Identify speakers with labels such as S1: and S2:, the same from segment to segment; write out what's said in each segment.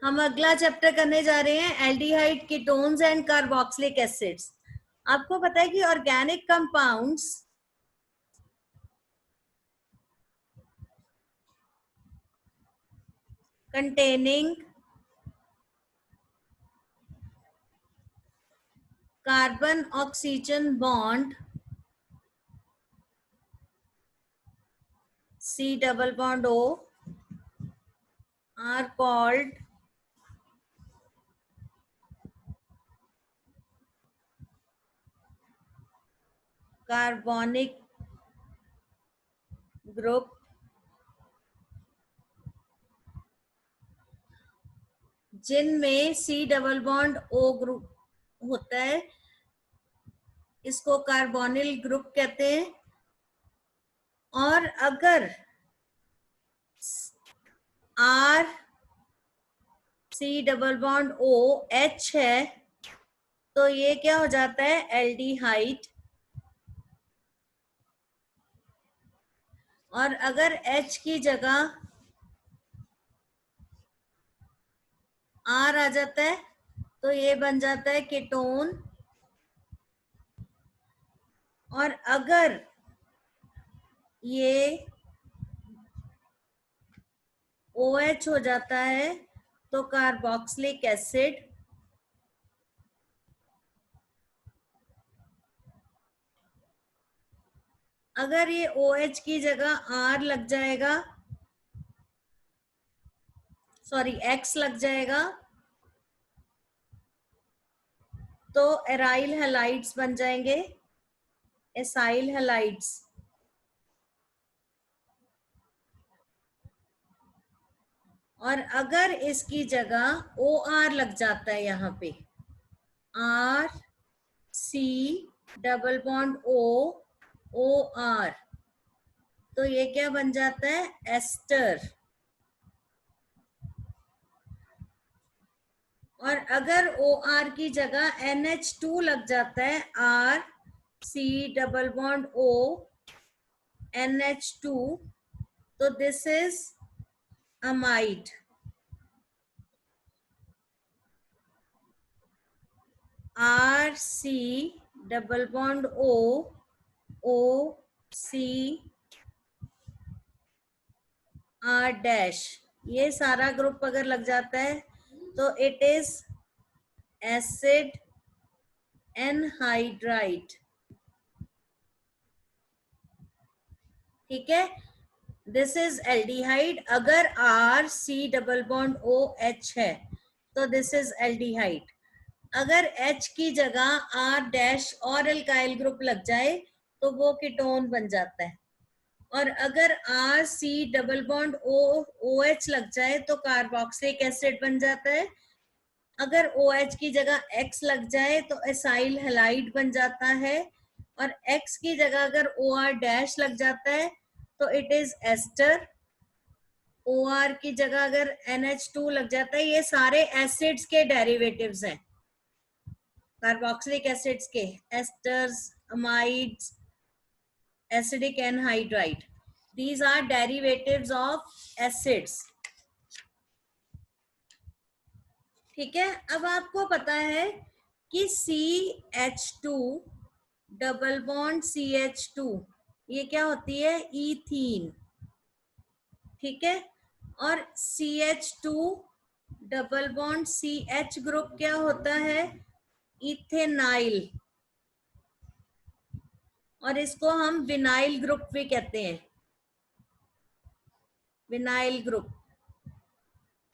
S1: हम अगला चैप्टर करने जा रहे हैं aldehyde ketones and carboxylic acids. आपको पता है कि organic compounds containing carbon oxygen bond C double bond O are called carbonic group जिनमें C double bond O group होता है, इसको कार्बोनिल ग्रुप कहते हैं। और अगर R C double bond O H है तो ये क्या हो जाता है, एल्डिहाइड। और अगर H की जगह R आ जाता है तो ये बन जाता है कीटोन। और अगर ये OH हो जाता है तो कार्बोक्सिलिक एसिड। अगर ये OH की जगह R लग जाएगा, सॉरी X लग जाएगा, तो एराइल हैलाइड्स बन जाएंगे, एसाइल हैलाइड्स। और अगर इसकी जगह OR लग जाता है, यहाँ पे R C double bond O OR, तो ये क्या बन जाता है, एस्टर। और अगर OR की जगह NH2 लग जाता है, R C double bond O NH2, तो this is amide. R C double bond O O C R dash, ये सारा ग्रुप अगर लग जाता है तो इट इज एसिड एनहाइड्राइड। ठीक है, दिस इज एल्डिहाइड। अगर R C double bond O H है तो दिस इज एल्डिहाइड। अगर H की जगह R डैश और एल्काइल ग्रुप लग जाए तो वो कीटोन बन जाता है। और अगर R C double bond O OH लग जाए तो कार्बोक्सिलिक एसिड बन जाता है। अगर OH की जगह X लग जाए तो एसाइल हैलाइड बन जाता है। और X की जगह अगर OR डैश लग जाता है तो इट इज एस्टर। OR की जगह अगर NH2 लग जाता है, ये सारे एसिड्स के डेरिवेटिव्स हैं, कार्बोक्सिलिक एसिड्स के, asters, amides, acidic anhydride, these are derivatives of acids। ठीक है, अब आपको पता है कि CH2 डबल बॉन्ड CH2 ये क्या होती है, ईथीन। ठीक है, और CH2 double bond CH group क्या होता है, इथेनाइल। और इसको हम विनाइल ग्रुप भी कहते हैं, विनाइल ग्रुप।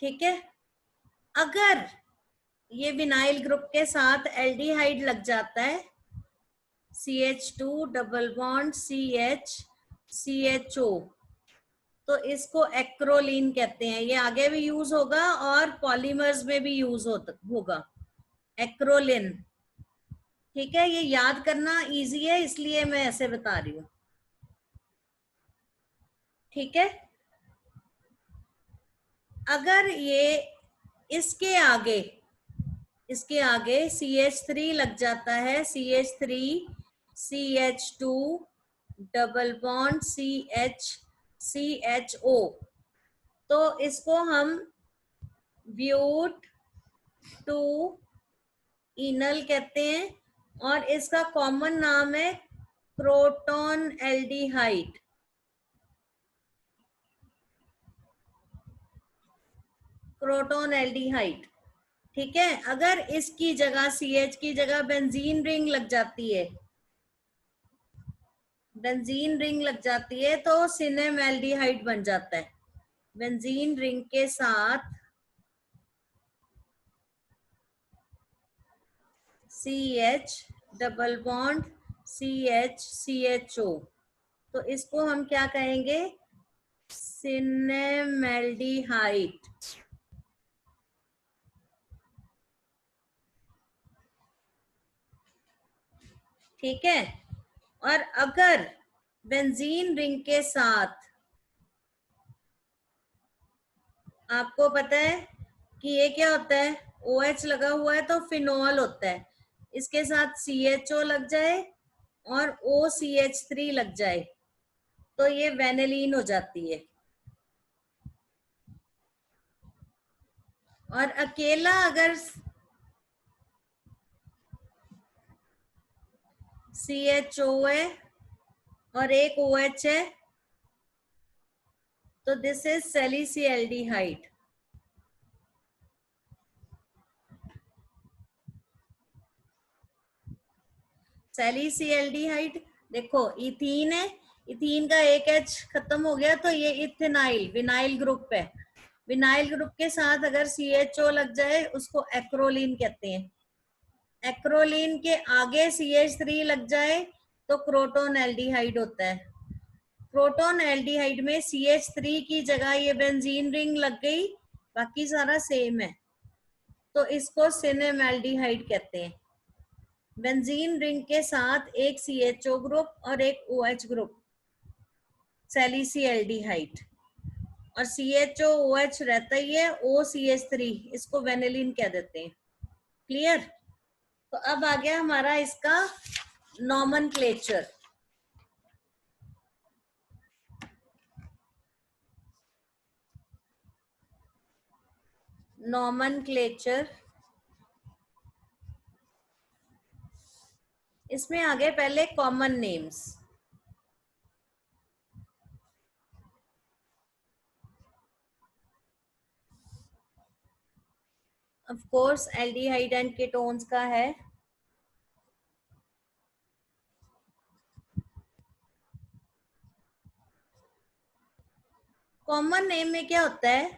S1: ठीक है, अगर ये विनाइल ग्रुप के साथ एल्डिहाइड लग जाता है, CH2 double bond CH CHO, तो इसको एक्रोलीन कहते हैं। ये आगे भी यूज होगा और पॉलीमर्स में भी यूज होगा, एक्रोलिन। ठीक है, ये याद करना इजी है इसलिए मैं ऐसे बता रही हूँ। ठीक है, अगर ये इसके आगे CH3 लग जाता है, CH3 CH2 double bond CH CHO, तो इसको हम ब्यूट टू इनल कहते हैं, और इसका कॉमन नाम है क्रोटोन एल्डिहाइड। क्रोटोन एल्डिहाइड, ठीक है। अगर इसकी जगह CH की जगह बेंजीन रिंग लग जाती है, बेंजीन रिंग लग जाती है तो सिनेमैल्डिहाइड बन जाता है। बेंजीन रिंग के साथ CH double bond CH CHO, तो इसको हम क्या कहेंगे, सिनेमैल्डिहाइड। ठीक है। और अगर बेंजीन रिंग के साथ, आपको पता है कि ये क्या होता है, OH लगा हुआ है तो फिनोल होता है, इसके साथ CHO लग जाए और OCH3 लग जाए तो ये वेनिलीन हो जाती है। और अकेला अगर CHO है और एक OH है तो दिस इज सैलिसिएल्डिहाइड। सैलिसिएल्डिहाइड, देखो इथीन है, इथीन का एक H खत्म हो गया तो ये इथेनाइल विनाइल ग्रुप है। विनाइल ग्रुप के साथ अगर CHO लग जाए उसको एक्रोलीन कहते हैं। एक्रोलीन के आगे CH3 लग जाए तो क्रोटोन एल्डिहाइड होता है। क्रोटोन एल्डिहाइड में CH3 की जगह ये बेंजीन रिंग लग गई, बाकी सारा सेम है, तो इसको सिनेमैल्डिहाइड कहते हैं। बेंजीन रिंग के साथ एक CHO ग्रुप और एक OH ग्रुप, सैलिसिएल्डिहाइड। और CHO OH रहता ही है, OCH3, इसको वेनिलीन कह देते हैं। क्लियर। तो अब आ गया हमारा इसका नॉमेनक्लेचर। नॉमेनक्लेचर, इसमें आ गए पहले common names. Of course aldehyde and ketones का है। कॉमन नेम में क्या होता है,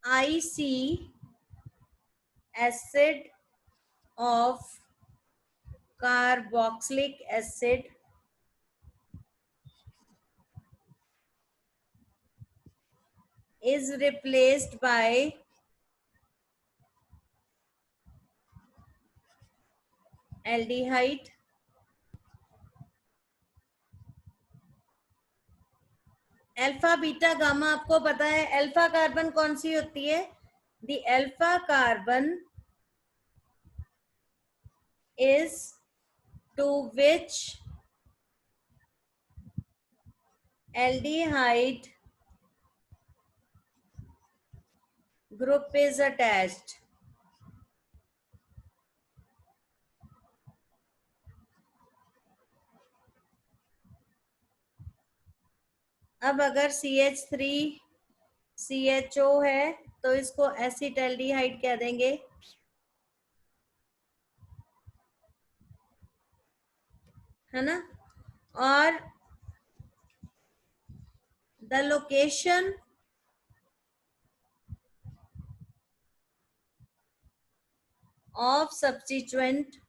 S1: IC acid of carboxylic acid is replaced by aldehyde, alpha beta gamma. आपको पता है अल्फा कार्बन कौन सी होती है, the alpha carbon is to which aldehyde group is attached। अब अगर CH3 CHO है तो इसको एसिटाल्डिहाइड कह देंगे, है ना। और the location of substituent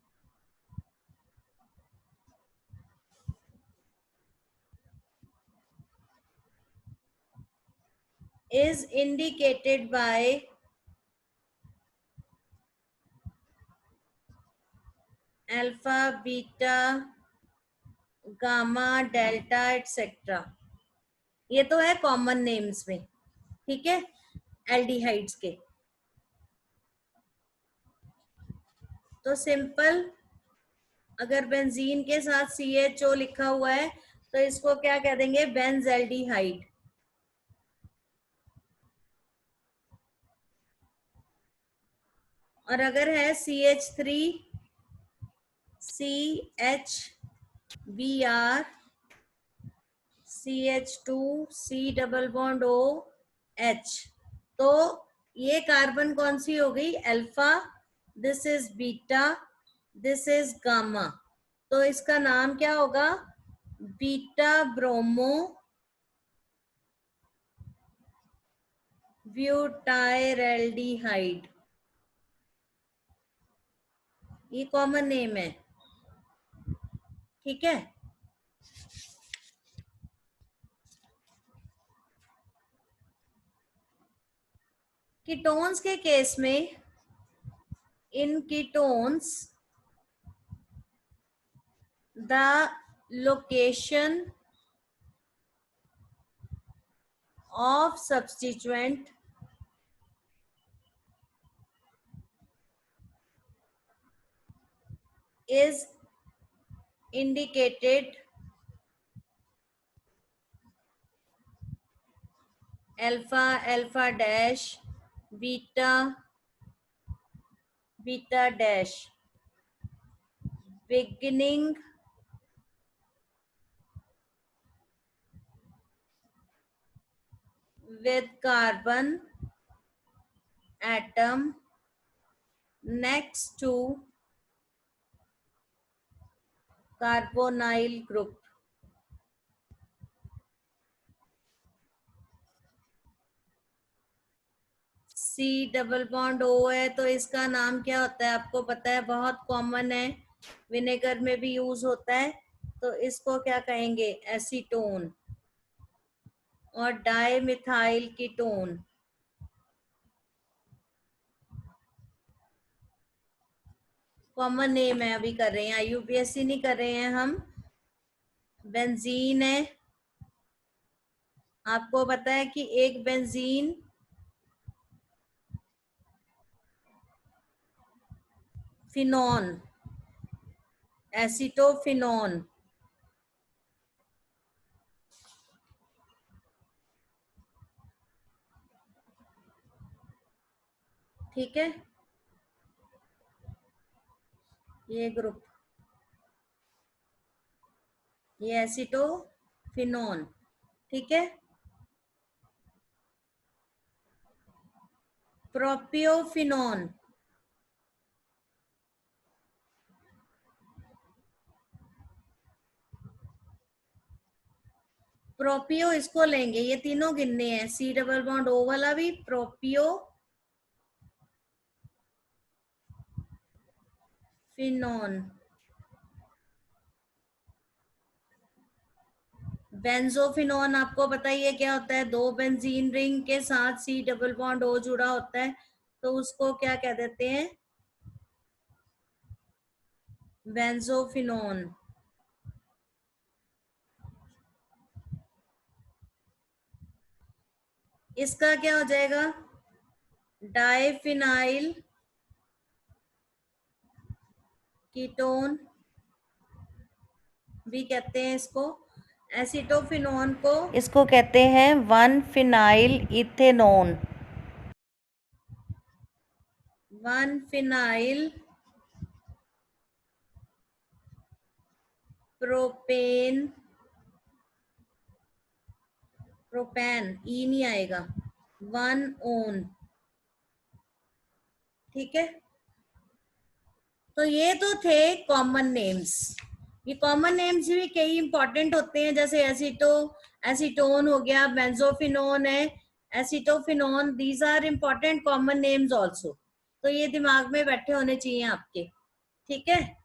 S1: is indicated by alpha beta gamma delta etcetera. ये तो है कॉमन नेम्स में, ठीक है, एल्डिहाइड्स के। तो सिंपल, अगर बेंजीन के साथ CHO लिखा हुआ है तो इसको क्या कह देंगे, बेंजेल्डिहाइड। और अगर है CH3 CH CH2 C double bond OH, तो ये कार्बन कौन सी हो गई? Alpha, this is beta, this is gamma. तो इसका नाम क्या होगा? Beta bromo butyraldehyde. ये कॉमन नेम है, ठीक है। कीटोन्स के केस में, in ketones the location of substituent is indicated alpha, alpha dash, beta, beta dash, beginning with carbon atom next to carbonyl group। C double bond O है, तो इसका नाम क्या होता है? आपको पता है, बहुत कॉमन है, विनेगर में भी यूज होता है। तो इसको क्या कहेंगे? एसीटोन। और डाइमिथाइल कीटोन, कॉमन नेम है, अभी कर रहे हैं, IUPAC नहीं कर रहे हैं हम। बेंजीन है, आपको पता है कि एक बेंजीन फिनॉन, एसिटोफिनॉन, ठीक है, ये ग्रुप, ये एसिटोफिनॉन, ठीक है। प्रोपियोफिनॉन, प्रोपियो इसको लेंगे, ये तीनों गिनने हैं, C डबल बॉन्ड O वाला भी, प्रोपियो फिनॉन। बेंजोफिनॉन आपको बताइए क्या होता है? दो बेंजीन रिंग के साथ C डबल बॉन्ड O जुड़ा होता है, तो उसको क्या कह देते हैं? बेंजोफिनॉन। इसका क्या हो जाएगा? डाइफिनाइल कीटोन भी कहते हैं इसको। एसिटोफिनॉन को इसको कहते हैं 1-फिनाइल इथेनॉन। 1-फिनाइल प्रोपेन, प्रोपेन ई नहीं आएगा, 1-ओन, ठीक है। तो ये तो थे कॉमन नेम्स। ये कॉमन नेम्स भी कई इंपॉर्टेंट होते हैं, जैसे एसीटोन हो गया, बेंजोफिनोन है, acetophenone, these are important common names also. तो ये दिमाग में बैठे होने चाहिए आपके, ठीक है।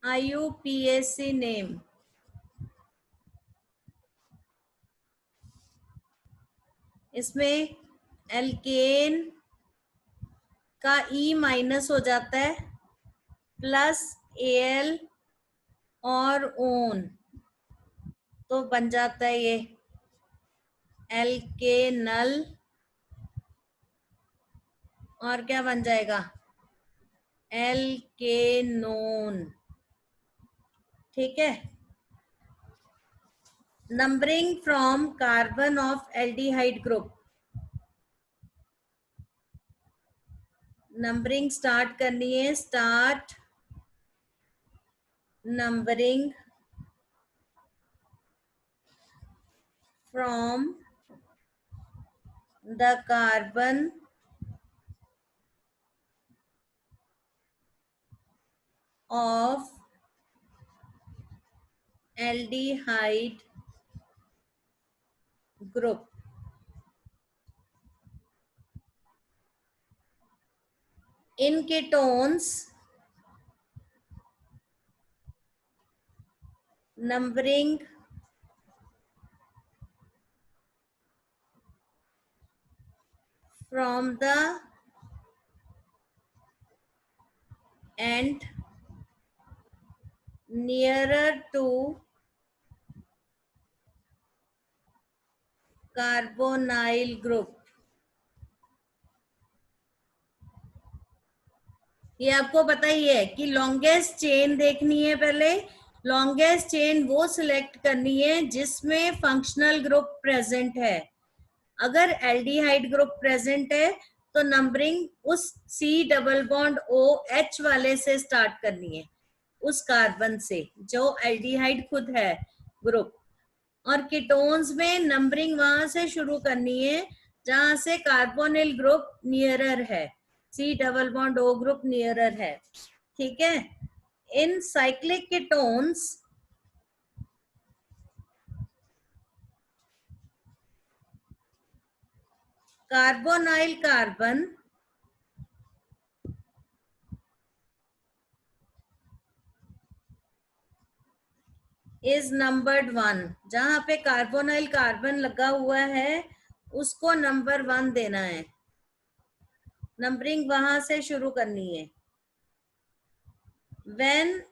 S1: IUPAC नेम, इसमें एल्केन का E माइनस हो जाता है, प्लस Al और ओन, तो बन जाता है ये एल्केनल। और क्या बन जाएगा? एल्केनोन, ठीक है। Numbering from carbon of aldehyde group, numbering start करनी है, start numbering from the carbon of aldehyde group. In ketones, numbering from the end nearer to carbonyl group. ये आपको पता ही है कि लॉन्गेस्ट चेन देखनी है, पहले लॉन्गेस्ट चेन वो सिलेक्ट करनी है जिसमें फंक्शनल ग्रुप प्रेजेंट है। अगर एल्डिहाइड ग्रुप प्रेजेंट है तो नंबरिंग उस C डबल बॉन्ड OH वाले से स्टार्ट करनी है, उस कार्बन से जो एल्डिहाइड खुद है ग्रुप, और कीटोन्स में नंबरिंग वहां से शुरू करनी है जहां से कार्बोनिल ग्रुप नियरर है, C double bond O group nearer है। ठीक है। इन cyclic ketones carbonyl carbon is numbered 1, जहां पे कार्बोनाइल कार्बन लगा हुआ है उसको नंबर 1 देना है, नंबरिंग वहां से शुरू करनी है। When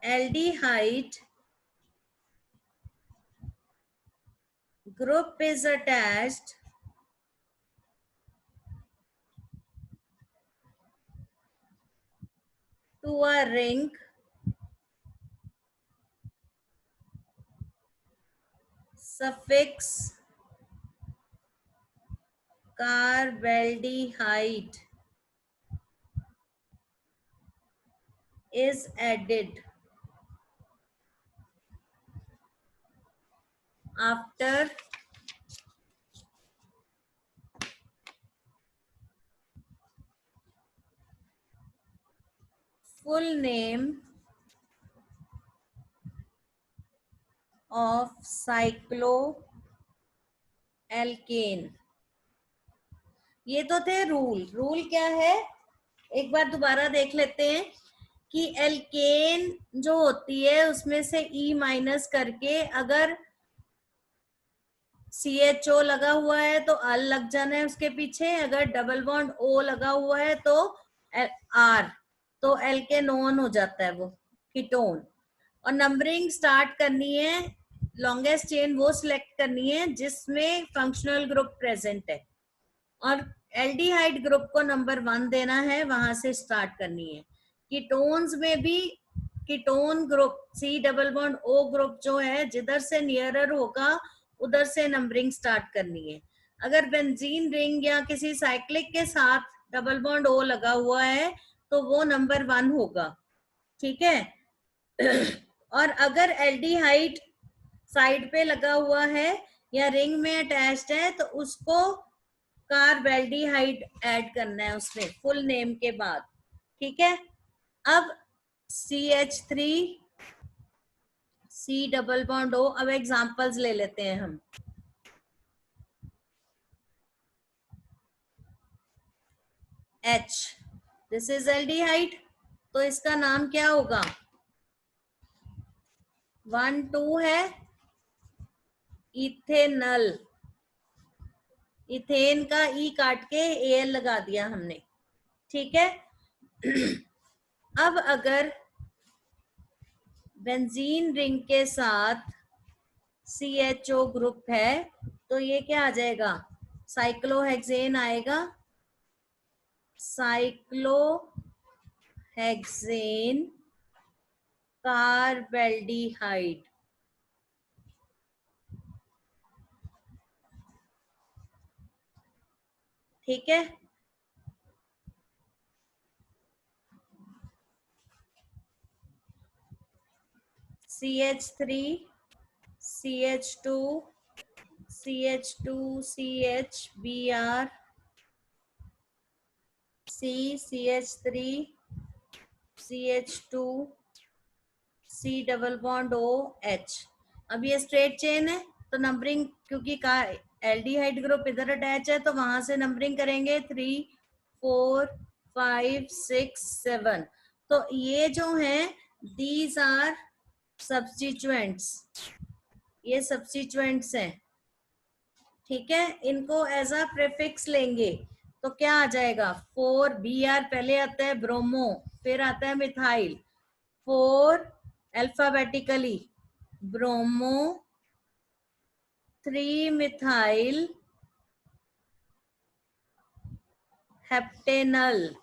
S1: aldehyde group is attached to a ring suffix carbaldehyde is added after full name of cycloalkane। ये तो थे रूल। रूल क्या है, एक बार दोबारा देख लेते हैं कि एल्केन जो होती है उसमें से E माइनस करके अगर CHO लगा हुआ है तो अल लग जाना है उसके पीछे, अगर डबल बॉन्ड O लगा हुआ है तो R, तो एल्केनोन हो जाता है वो कीटोन। और नंबरिंग स्टार्ट करनी है, लॉन्गेस्ट चेन वो सिलेक्ट करनी है जिसमें फंक्शनल ग्रुप प्रेजेंट है, और एल्डिहाइड ग्रुप को नंबर 1 देना है, वहां से स्टार्ट करनी है। कीटोन्स में भी ketone group C double bond O group जो है जिधर से नियरर होगा उधर से नंबरिंग स्टार्ट करनी है। अगर बेंजीन रिंग या किसी साइक्लिक के साथ डबल बॉन्ड O लगा हुआ है तो वो नंबर 1 होगा। ठीक है। और अगर एल्डिहाइड साइड पे लगा हुआ है या रिंग में अटैच्ड है तो उसको कार्बेल्डिहाइड ऐड करना है उसमें फुल नेम के बाद। ठीक है। अब CH3 C double bond O, अब एग्जांपल्स ले लेते हैं हम। H, दिस इज एल्डिहाइड, तो इसका नाम क्या होगा, 1 2 है इथेनल, इथेन का ई काट के Al लगा दिया हमने। ठीक है। अब अगर बेंजीन रिंग के साथ CHO ग्रुप है तो ये क्या आ जाएगा, साइक्लोहेक्सेन आएगा, साइक्लोहेक्सेन कार्बेल्डिहाइड। ठीक है, CH3 CH2 CH2 CH CH3 CH2 C double bond O H। अब ये स्ट्रेट चेन है तो नंबरिंग, क्योंकि का एल्डिहाइड ग्रुप इधर अटैच है तो वहां से नंबरिंग करेंगे 3 4 5 6 7। तो ये जो है दीज आर सब्स्टिट्यूएंट्स, ये सब्स्टिट्यूएंट्स हैं। ठीक है, इनको एज अ प्रीफिक्स लेंगे तो क्या आ जाएगा, 4 Br पहले आता है ब्रोमो, फिर आता है methyl, 4 alphabetically bromo, 3 methyl heptanal.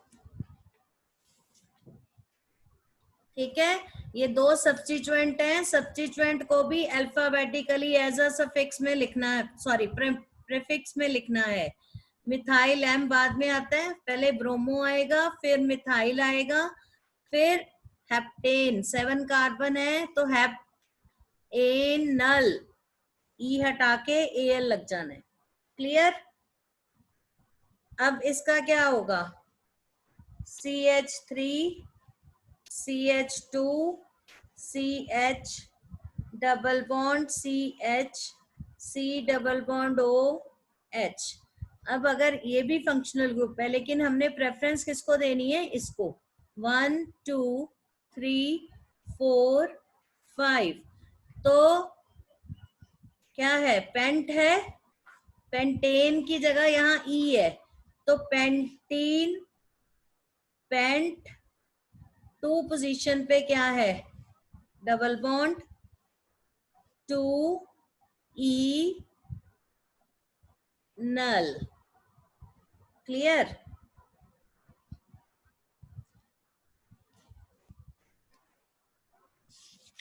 S1: ठीक है, ये दो सब्स्टिट्यूएंट हैं, सब्स्टिट्यूएंट को भी अल्फाबेटिकली एज अ सफिक्स में लिखना है, सॉरी प्रीफिक्स में लिखना है। मिथाइल एम बाद में आता है, पहले ब्रोमो आएगा, फिर मिथाइल आएगा, फिर हेप्टेन, 7 कार्बन है तो हेप्टेनल, ई हटा के एल लग जाना है। क्लियर? अब इसका क्या होगा, CH3 CH2 CH double bond CH C double bond OH। अब अगर ये भी फंक्शनल ग्रुप है, लेकिन हमने प्रेफरेंस किसको देनी है, इसको, 1 2 3 4 5। तो क्या है, पेंट है, पेंटेन की जगह यहाँ ई है तो पेंटीन, पेंट 2 पोजीशन पे क्या है, डबल बॉन्ड 2 ई नल। क्लियर?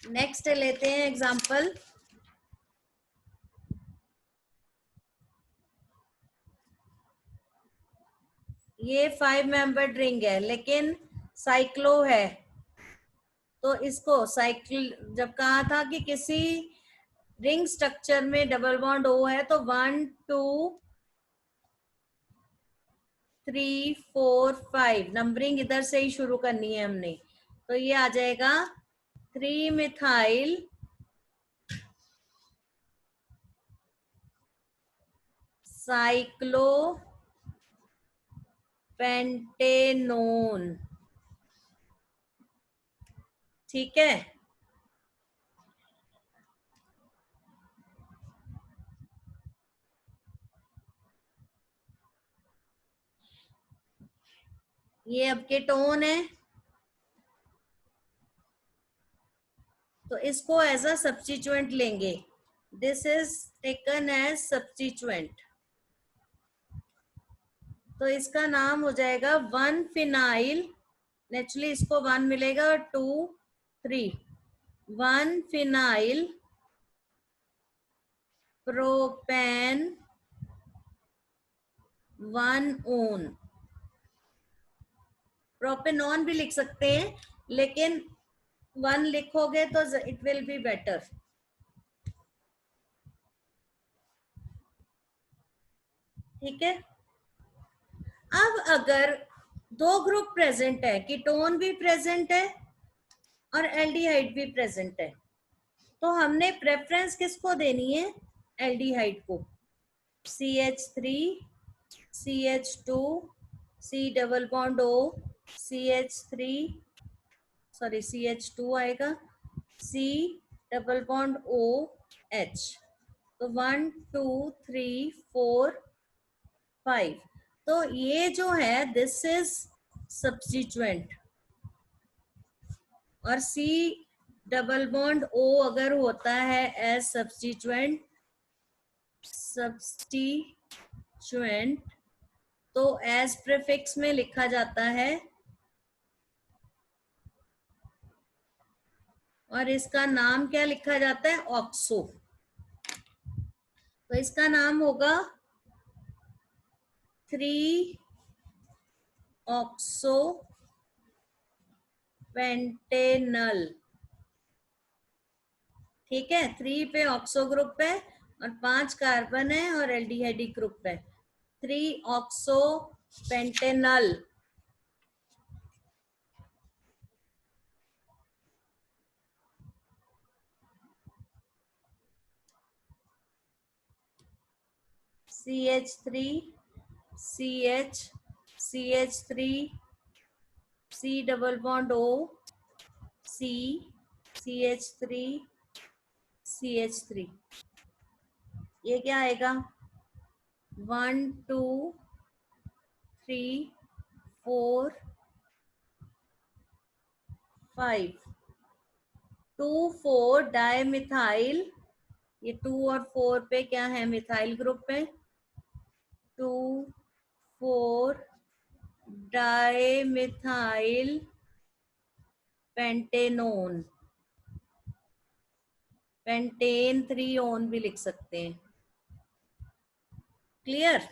S1: नेक्स्ट लेते हैं एग्जांपल। ये 5 मेंबर्ड रिंग है लेकिन साइक्लो है, तो इसको साइकिल, जब कहा था कि किसी रिंग स्ट्रक्चर में डबल बॉन्ड O है तो 1 2 3 4 5 नंबरिंग इधर से ही शुरू करनी है हमने। तो ये आ जाएगा 3 मिथाइल साइक्लो पेंटेनोन। ठीक है, ये अब कीटोन है तो इसको एज अ सब्स्टिट्यूएंट लेंगे, this is taken as substituent. तो इसका नाम हो जाएगा 1 फिनाइल, नेचुरली इसको 1 मिलेगा, 2 3, 1 फिनाइल प्रोपेन 1 ओन। प्रोपेनॉन भी लिख सकते हैं लेकिन 1 लिखोगे तो इट विल बी बेटर। ठीक है, अब अगर दो ग्रुप प्रेजेंट है, कीटोन भी प्रेजेंट है और एल्डिहाइड भी प्रेजेंट है, तो हमने प्रेफरेंस किसको देनी है, एल्डिहाइड को। CH3 CH2 C double bond O CH3, sorry CH2 आएगा, C डबल बॉन्ड OH। तो 1 2 3 4 5। तो ये जो है दिस इज सब्स्टिट्यूएंट, और C डबल बॉन्ड O अगर होता है एज सब्स्टिट्यूएंट तो एज प्रीफिक्स में लिखा जाता है, और इसका नाम क्या लिखा जाता है, ऑक्सो। तो इसका नाम होगा 3 ऑक्सो पेंटेनल। ठीक है, 3 पे ऑक्सो ग्रुप है और 5 कार्बन है और एल्डिहाइड ग्रुप है। 3 oxo Pantanal. CH3 CH CH3 C double bond O C CH3 CH3। ये क्या आएगा? 1 2 3 4 5 2 4 डाई मिथाइल। ये 2 और 4 पे क्या है? मिथाइल ग्रुप है। 2 4 di methyl pentanone. Pentane 3 own भी लिख सकते हैं। क्लियर?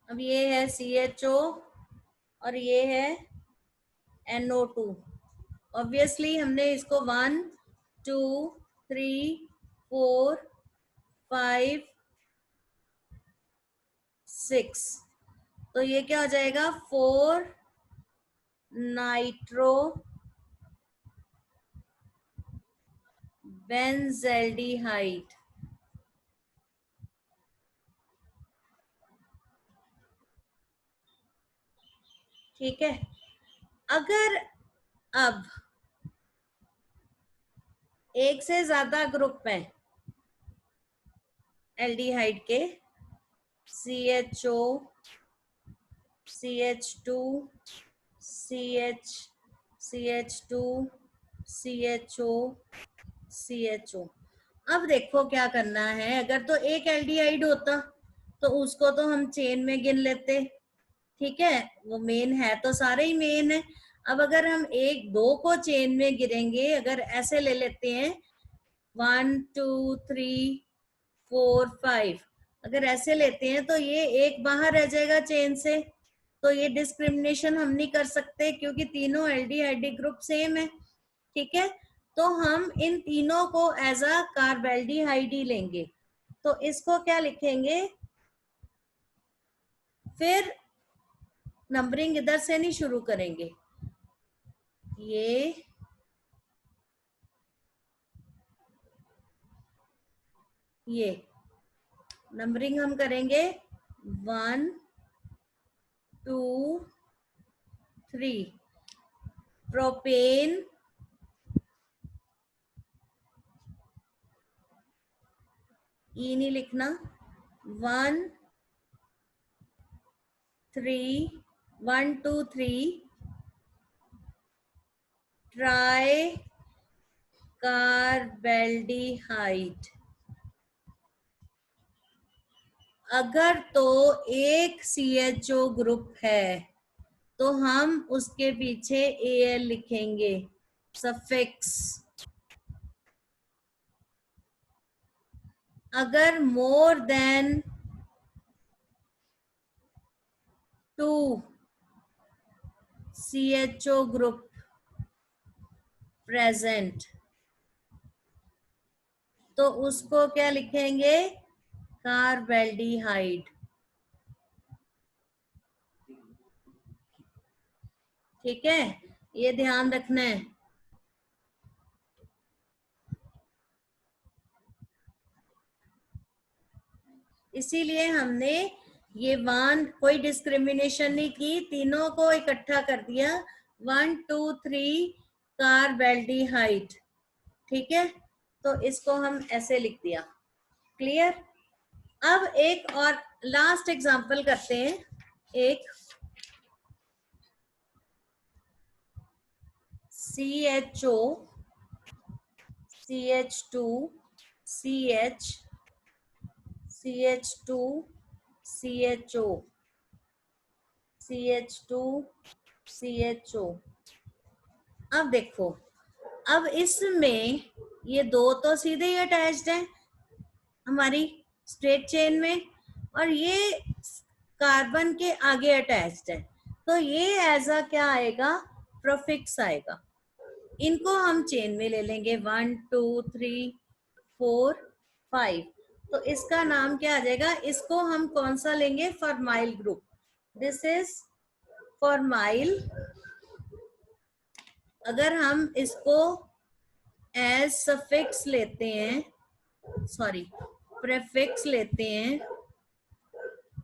S1: अब ये है CHO और ये है NO2। ऑब्वियसली हमने इसको 1 2 3 4 5 6, तो ये क्या हो जाएगा? 4 नाइट्रो बेंजल्डिहाइड। ठीक है, अगर अब एक से ज्यादा ग्रुप है एल्डिहाइड के, CHO CH2 CH CH2 CHO CHO। अब देखो क्या करना है। अगर तो एक एल्डिहाइड होता तो उसको तो हम चेन में गिन लेते। ठीक है, वो मेन है तो सारे ही मेन है। अब अगर हम एक दो को चेन में गिरेंगे, अगर ऐसे ले लेते हैं 1 2 3 4 5, अगर ऐसे लेते हैं तो ये एक बाहर रह जाएगा चेन से। तो ये डिस्क्रिमिनेशन हम नहीं कर सकते क्योंकि तीनों एल्डिहाइड ग्रुप सेम है। ठीक है, तो हम इन तीनों को एज अ कार्बेल्डिहाइड ही लेंगे। तो इसको क्या लिखेंगे? फिर नंबरिंग इधर से नहीं शुरू करेंगे। ये नंबरिंग हम करेंगे 1 2 3। प्रोपेन ई नहीं लिखना। 1 3 1 2 3 ट्राई कार्बेल्डिहाइड। अगर तो एक CHO ग्रुप है तो हम उसके पीछे Al लिखेंगे, सफिक्स। अगर more than 2 CHO group present तो उसको क्या लिखेंगे? कार्बेल्डिहाइड। ठीक है, ये ध्यान रखना है। इसीलिए हमने ये कोई डिस्क्रिमिनेशन नहीं की, तीनों को इकट्ठा कर दिया 1 2 3 कार्बेल्डिहाइड। ठीक है, तो इसको हम ऐसे लिख दिया। क्लियर? अब एक और लास्ट एग्जांपल करते हैं। एक CHO CH2 CH CH2 CHO CH2 CHO। अब देखो, अब इसमें ये दो तो सीधे ही अटैच्ड है हमारी स्ट्रेट चेन में, और ये कार्बन के आगे अटैच्ड है, तो ये एज अ क्या आएगा, प्रोफिक्स आएगा। इनको हम चेन में ले लेंगे 1 2 3 4 5, तो इसका नाम क्या आ जाएगा, इसको हम कौन सा लेंगे, formyl group. This is formyl. अगर हम इसको एज सफिक्स लेते हैं, सॉरी प्रेफिक्स लेते हैं,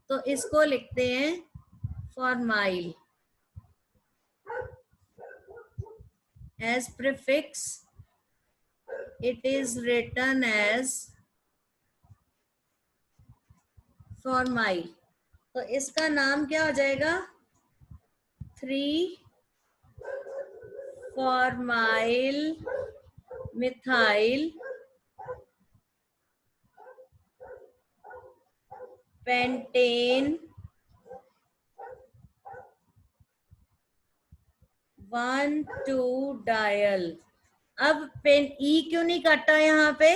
S1: तो इसको लिखते हैं formyl. As prefix it is written as formyl. तो इसका नाम क्या हो जाएगा, 3 फॉर्माइल मिथाइल पेंटेन 1,2 डायल। अब पेन ई क्यों नहीं कटा यहाँ पे,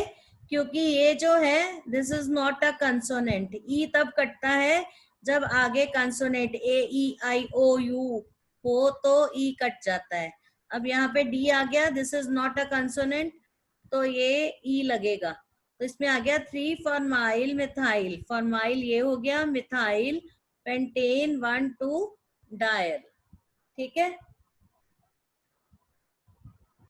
S1: क्योंकि ये जो है this is not a consonant. E तब कटता है जब आगे consonant A E I O you हो तो ई कट जाता है। अब यहाँ पे डी आ गया, this is not a consonant, तो ये ई लगेगा, तो इसमें आ गया 3 फॉर्माइल मिथाइल। फॉर्माइल ये हो गया, मिथाइल पेंटेन 1,2 डायल। ठीक है।